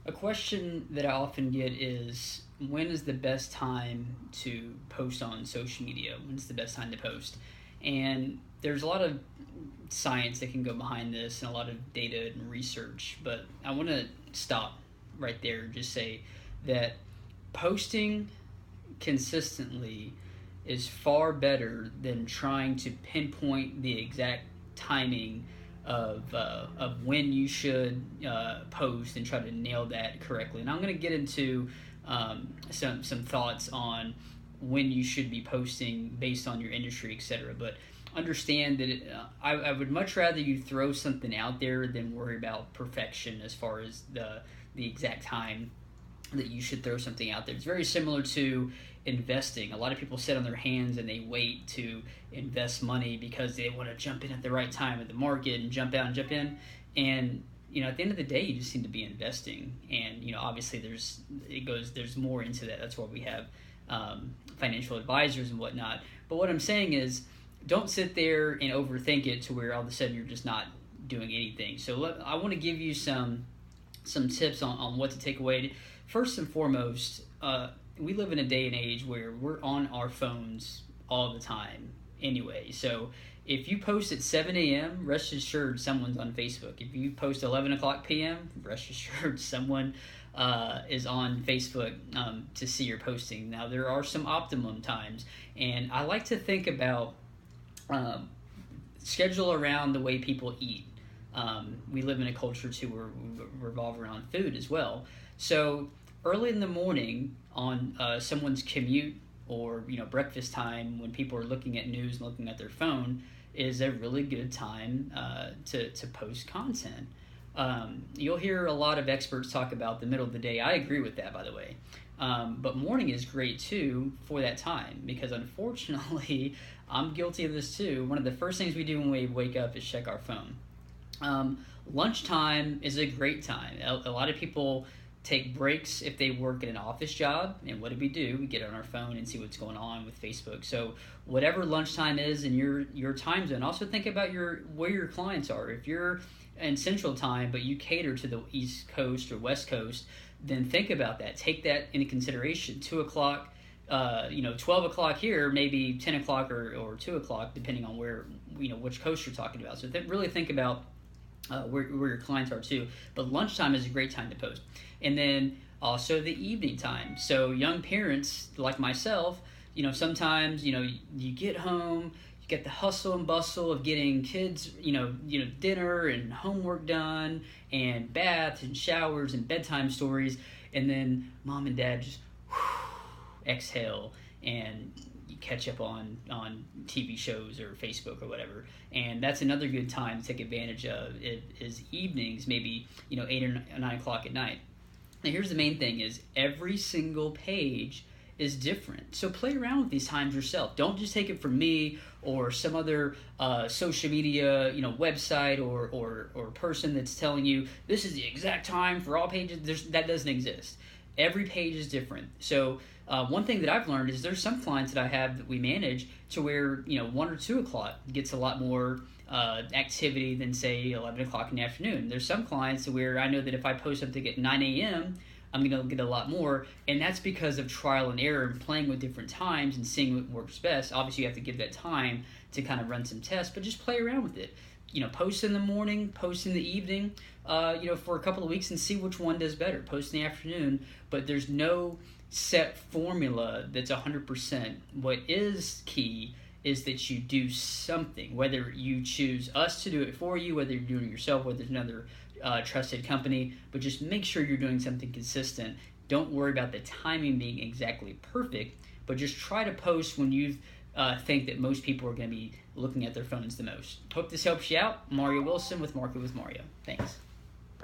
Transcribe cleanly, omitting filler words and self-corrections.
A question that I often get is, when is the best time to post on social media? When's the best time to post? And there's a lot of science that can go behind this and a lot of data and research, but I want to stop right there and just say that posting consistently is far better than trying to pinpoint the exact timing of when you should post and try to nail that correctly. And I'm going to get into some thoughts on when you should be posting based on your industry, etc. But understand that I would much rather you throw something out there than worry about perfection as far as the exact time that you should throw something out there. It's very similar to investing. A lot of people sit on their hands and they wait to invest money because they want to jump in at the right time of the market and jump out and jump in. And at the end of the day, you just need to be investing. And obviously, there's more into that. That's why we have financial advisors and whatnot. But what I'm saying is, don't sit there and overthink it to where all of a sudden you're just not doing anything. So I want to give you some tips on what to take away. First and foremost, we live in a day and age where we're on our phones all the time anyway. So if you post at 7 a.m., rest assured someone's on Facebook. If you post 11 o'clock p.m., rest assured someone is on Facebook to see your posting. Now, there are some optimum times, and I like to think about schedule around the way people eat. We live in a culture too where we revolve around food as well. So early in the morning on someone's commute or breakfast time, when people are looking at news and looking at their phone, is a really good time to post content. You'll hear a lot of experts talk about the middle of the day. I agree with that, by the way. But morning is great too for that time, because unfortunately, I'm guilty of this too. One of the first things we do when we wake up is check our phone. Lunchtime is a great time. A lot of people take breaks if they work at an office job, and what do? We get on our phone and see what's going on with Facebook. So whatever lunchtime is in your time zone, also think about where your clients are. If you're in Central Time but you cater to the East Coast or West Coast, then think about that. Take that into consideration. 2 o'clock, 12 o'clock here, maybe 10 o'clock or 2 o'clock, depending on which coast you're talking about. So really think about where your clients are too. But lunchtime is a great time to post. And then also the evening time. So young parents like myself, sometimes, you get home, you get the hustle and bustle of getting kids, dinner and homework done and baths and showers and bedtime stories. And then mom and dad just exhale and you catch up on TV shows or Facebook or whatever. And that's another good time to take advantage of is evenings, maybe 8 or 9 o'clock at night. Now here's the main thing: is every single page is different. So play around with these times yourself. Don't just take it from me or some other social media website or person that's telling you this is the exact time for all pages. That doesn't exist. Every page is different. So one thing that I've learned is there's some clients that I have that we manage to where 1 or 2 o'clock gets a lot more activity than say 11 o'clock in the afternoon. There's some clients where I know that if I post something at 9 a.m., I'm going to get a lot more, and that's because of trial and error and playing with different times and seeing what works best. Obviously, you have to give that time to kind of run some tests, but just play around with it. Post in the morning, post in the evening, for a couple of weeks and see which one does better. Post in the afternoon, but there's no set formula that's 100%. What is key is that you do something, whether you choose us to do it for you, whether you're doing it yourself, whether there's another trusted company, but just make sure you're doing something consistent. Don't worry about the timing being exactly perfect, but just try to post when you think that most people are going to be looking at their phones the most. Hope this helps you out. Mario Wilson with Market with Mario. Thanks.